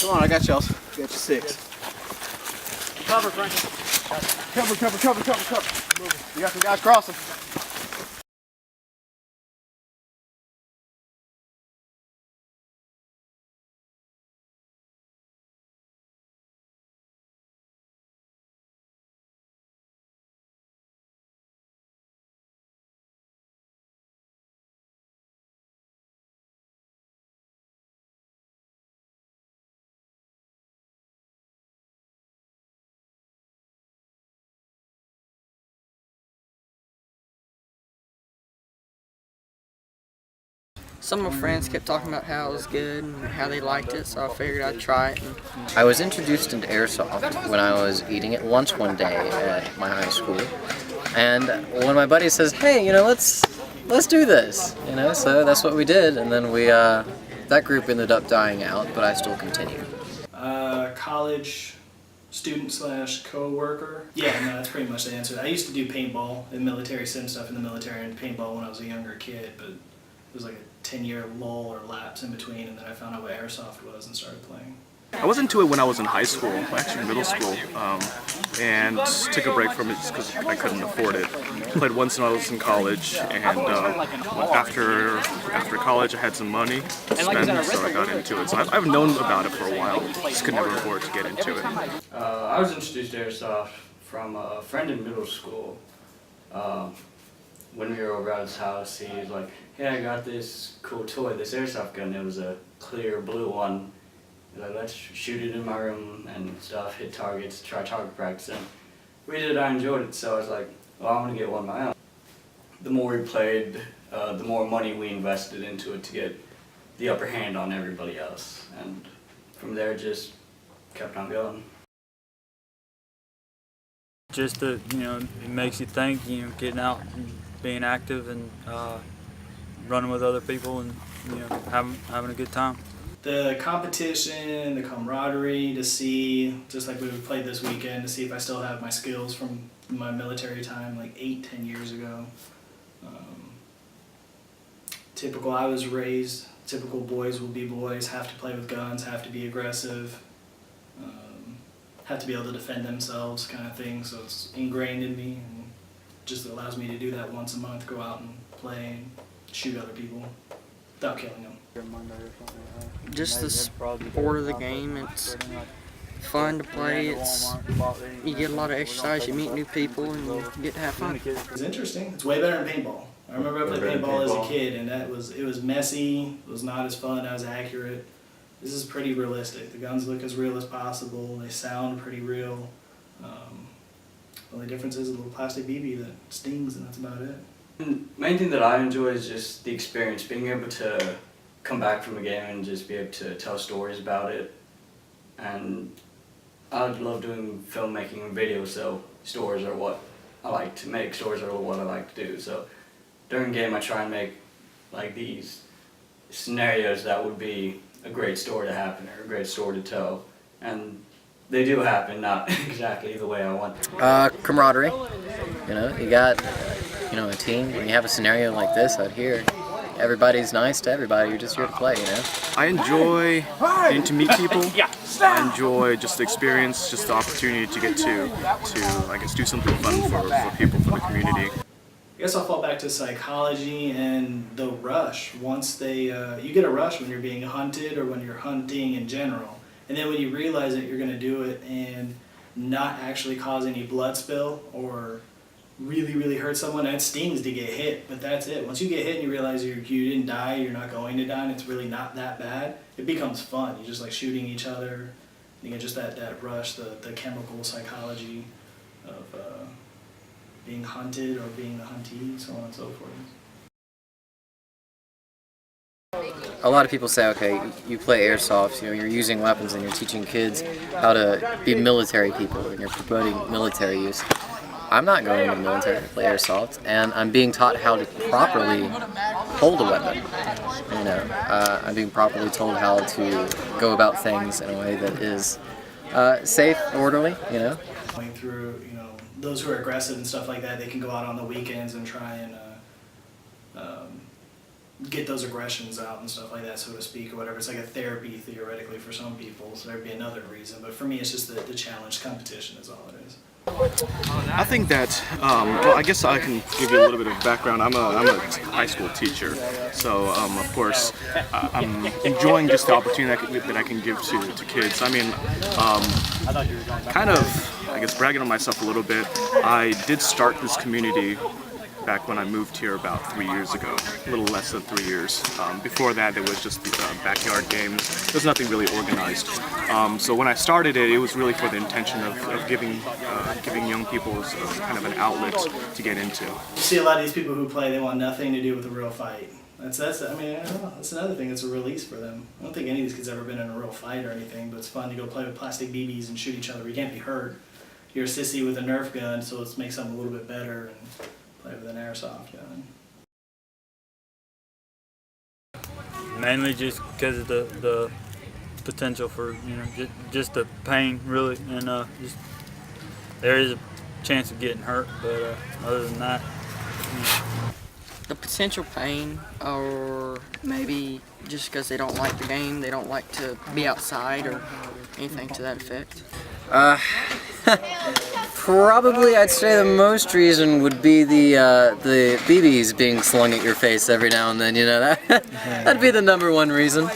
Come on, I got y'all. Got you 6. Cover, Frankie. Cover. You got some guys crossing. Some of my friends kept talking about how it was good and how they liked it, so I figured I'd try it. I was introduced into airsoft when I was eating at lunch one day at my high school, and one of my buddies says, "Hey, let's do this," So that's what we did, and then that group ended up dying out, but I still continued. College student / co-worker. Yeah, no, that's pretty much the answer. I used to do paintball and military sim stuff in the military and paintball when I was a younger kid, but it was like a 10-year lull or lapse in between, and then I found out what airsoft was and started playing. I was into it when I was in high school, actually middle school, and took a break from it just because I couldn't afford it. Played once when I was in college, and after college I had some money to spend, so I got into it. So I've known about it for a while, just could never afford to get into it. I was introduced to airsoft from a friend in middle school. When we were over at his house, he was like, "Hey, I got this cool toy, this airsoft gun." It was a clear blue one. He's like, "Let's shoot it in my room and stuff, hit targets, try target practice." And we did, I enjoyed it, so I was like, well, I'm going to get one of my own. The more we played, the more money we invested into it to get the upper hand on everybody else. And from there, just kept on going. Just that, it makes you think, getting out and being active and running with other people and, having a good time. The competition, the camaraderie, to see, just like we played this weekend, to see if I still have my skills from my military time, like 8-10 years ago. Typical, I was raised, typical boys will be boys, have to play with guns, have to be aggressive, have to be able to defend themselves kind of thing, so it's ingrained in me and just allows me to do that once a month, go out and play and shoot other people without killing them. Just the sport of the game, it's fun to play, you get a lot of exercise, you meet new people, and you get to have fun. It's interesting, it's way better than paintball. I remember I played paintball as a kid, and it was messy, it was not as fun, as accurate. This is pretty realistic. The guns look as real as possible, they sound pretty real. The only difference is a little plastic BB that stings, and that's about it. The main thing that I enjoy is just the experience, being able to come back from a game and just be able to tell stories about it. And I love doing filmmaking and video, so stories are what I like to make, stories are what I like to do. So during game I try and make like these scenarios that would be a great story to happen or a great story to tell. And they do happen, not exactly the way I want. Camaraderie, you got a team. When you have a scenario like this out here, everybody's nice to everybody. You're just here to play, I enjoy getting to meet people. I enjoy just the experience, just the opportunity to get to I guess, do something fun for people, for the community. I guess I'll fall back to psychology and the rush. Once you get a rush when you're being hunted or when you're hunting in general. And then when you realize that you're going to do it and not actually cause any blood spill or really hurt someone, it stings to get hit, but that's it. Once you get hit and you realize you didn't die, you're not going to die, and it's really not that bad, it becomes fun. You just like shooting each other. You get just that rush, the chemical psychology of being hunted or being the huntee, so on and so forth. A lot of people say, okay, you play airsoft, you're using weapons and you're teaching kids how to be military people and you're promoting military use. I'm not going to the military to play airsoft, and I'm being taught how to properly hold a weapon. I'm being properly told how to go about things in a way that is safe, orderly, Going through, those who are aggressive and stuff like that, they can go out on the weekends and try and get those aggressions out and stuff like that, so to speak, or whatever. It's like a therapy theoretically for some people, so there'd be another reason. But for me, it's just the challenge, competition is all it is. I think that, well, I guess I can give you a little bit of background. I'm a high school teacher, so of course I'm enjoying just the opportunity that I can give to kids. I mean, kind of, I guess, bragging on myself a little bit, I did start this community back when I moved here about 3 years ago, a little less than 3 years. Before that, it was just the backyard games. There was nothing really organized. So when I started it, it was really for the intention of giving young people kind of an outlet to get into. You see a lot of these people who play, they want nothing to do with a real fight. I mean, I don't know, that's another thing, it's a release for them. I don't think any of these kids have ever been in a real fight or anything, but it's fun to go play with plastic BBs and shoot each other. You can't be hurt. You're a sissy with a Nerf gun, so let's make something a little bit better and play with an airsoft gun. Mainly just because of the potential for, you know, just the pain, really, and just there is a chance of getting hurt, but other than that, you know. The potential pain, or maybe just because they don't like the game, they don't like to be outside, or anything to that effect. Probably I'd say the most reason would be the BBs being slung at your face every now and then, you know, that'd be the #1 reason.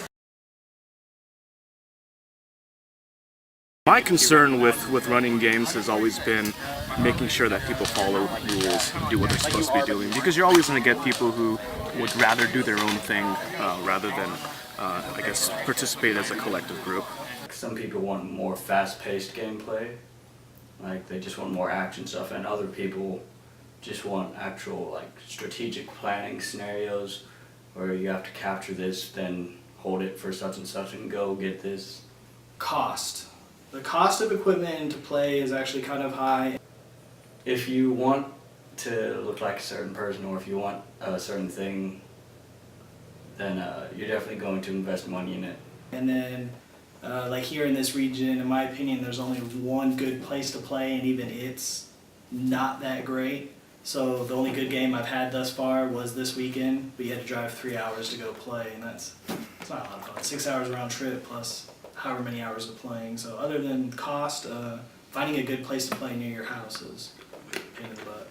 My concern with running games has always been making sure that people follow rules and do what they're supposed to be doing, because you're always going to get people who would rather do their own thing rather than, I guess, participate as a collective group. Some people want more fast-paced gameplay, like they just want more action stuff, and other people just want actual like strategic planning scenarios where you have to capture this, then hold it for such and such and go get this. Cost. The cost of equipment into play is actually kind of high. If you want to look like a certain person, or if you want a certain thing, then you're definitely going to invest money in it. And then like here in this region, in my opinion, there's only one good place to play, and even it's not that great. So the only good game I've had thus far was this weekend, but you had to drive 3 hours to go play, and it's not a lot of fun. 6 hours round trip plus however many hours of playing. So other than cost, finding a good place to play near your house is a pain in the butt.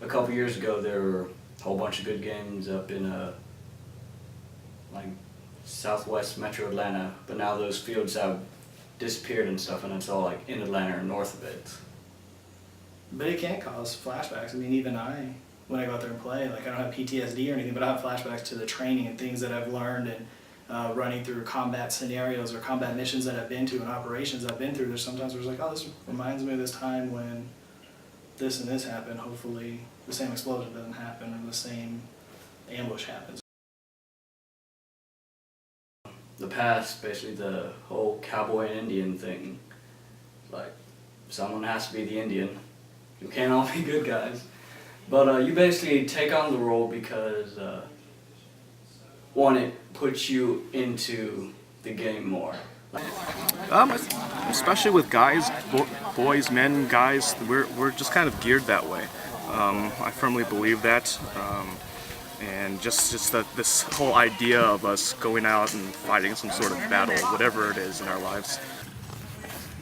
A couple years ago, there were a whole bunch of good games up in like southwest metro Atlanta, but now those fields have disappeared and stuff, and it's all like in Atlanta or north of it. But it can cause flashbacks. I mean, even when I go out there and play, like I don't have PTSD or anything, but I have flashbacks to the training and things that I've learned, and running through combat scenarios or combat missions that I've been to and operations I've been through. There's sometimes where it's like, oh, this reminds me of this time when this and this happened. Hopefully the same explosion doesn't happen or the same ambush happens. The past, basically the whole cowboy and Indian thing, like someone has to be the Indian. You can't all be good guys. But you basically take on the role because one, it puts you into the game more. Especially with guys, boys, men, guys, we're just kind of geared that way. I firmly believe that. And just that this whole idea of us going out and fighting some sort of battle, whatever it is in our lives.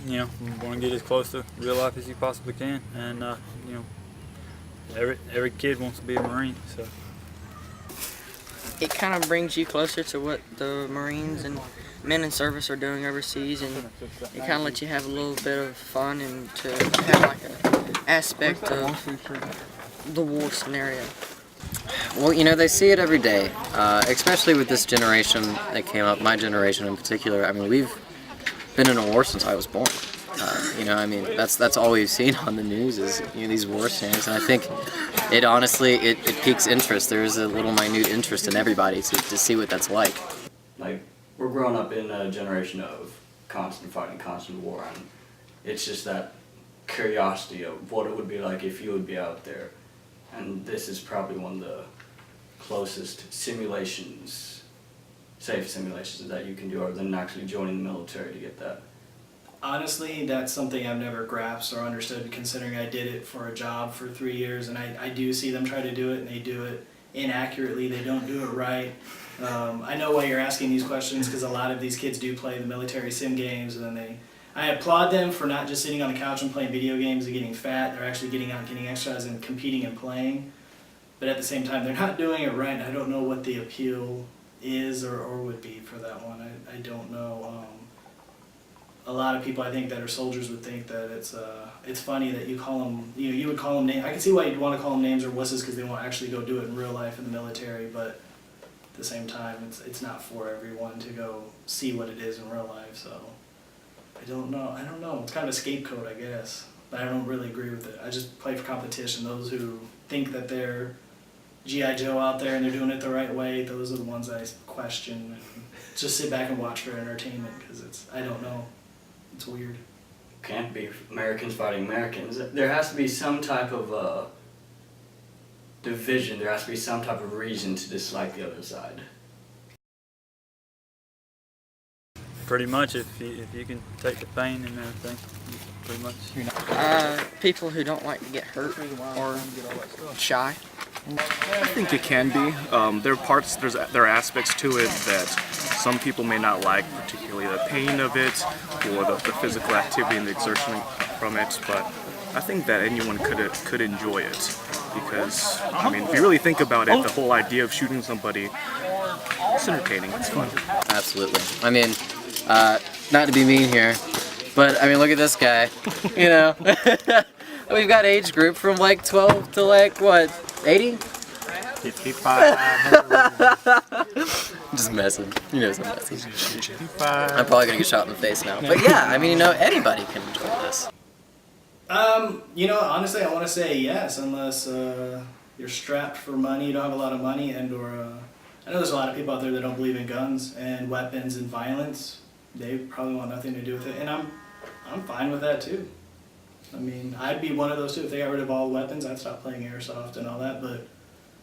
You know, you want to get as close to real life as you possibly can, and you know, every kid wants to be a Marine, so. It kind of brings you closer to what the Marines and men in service are doing overseas, and it kind of lets you have a little bit of fun and to have like an aspect of the war scenario. Well, you know, they see it every day, especially with this generation that came up, my generation in particular. I mean, we've been in a war since I was born. You know, I mean, that's all we've seen on the news is, you know, these war scenes, and I think it honestly, it piques interest. There's a little minute interest in everybody to see what that's like. Like, we're growing up in a generation of constant fighting, constant war, and it's just that curiosity of what it would be like if you would be out there. And this is probably one of the closest simulations, safe simulations that you can do, other than actually joining the military to get that. Honestly, that's something I've never grasped or understood, considering I did it for a job for 3 years, and I do see them try to do it, and they do it, inaccurately. They don't do it right. I know why you're asking these questions, because a lot of these kids do play the military sim games, and then I applaud them for not just sitting on the couch and playing video games and getting fat. They're actually getting out and getting exercise and competing and playing. But at the same time, they're not doing it right. I don't know what the appeal is or would be for that one. I don't know. A lot of people, I think, that are soldiers would think that it's funny that you call them, you would call them names. I can see why you'd want to call them names or wusses, because they won't actually go do it in real life in the military, but at the same time, it's not for everyone to go see what it is in real life, so I don't know. It's kind of a scapegoat, I guess, but I don't really agree with it. I just play for competition. Those who think that they're G.I. Joe out there and they're doing it the right way, those are the ones I question and just sit back and watch for entertainment, because I don't know. It's weird. Can't be Americans fighting Americans. There has to be some type of division. There has to be some type of reason to dislike the other side. Pretty much, if you can take the pain and everything, pretty much. People who don't like to get hurt or shy. I think it can be. There are aspects to it that some people may not like, particularly the pain of it or the physical activity and the exertion from it. But I think that anyone could enjoy it, because I mean, if you really think about it, the whole idea of shooting somebody, it's entertaining. It's fun. Absolutely. I mean, not to be mean here, but I mean, look at this guy. You know, we've got age group from like 12 to like what, 80? 55. Just messing. You know, I'm messing. 55. I'm probably gonna get shot in the face now. But yeah, I mean, you know, anybody can enjoy this. Honestly, I want to say yes, unless you're strapped for money, you don't have a lot of money, and/or I know there's a lot of people out there that don't believe in guns and weapons and violence. They probably want nothing to do with it, and I'm fine with that too. I mean, I'd be one of those too. If they got rid of all weapons, I'd stop playing airsoft and all that. But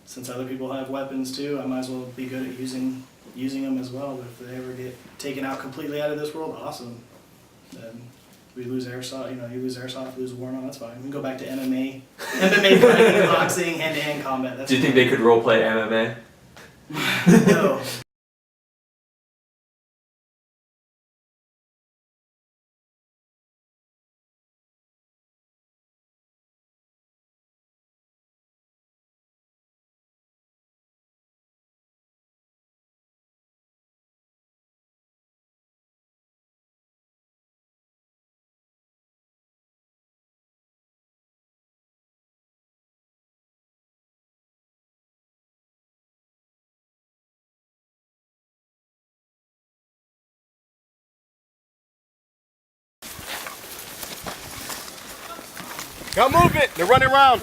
since other people have weapons too, I might as well be good at using them as well. But if they ever get taken out completely out of this world, awesome. Then we lose airsoft. You lose airsoft, lose war, no, that's fine. We can go back to MMA, fighting, boxing, hand-to-hand combat. That's Do you think they could roleplay MMA? No. Got movement. They're running around.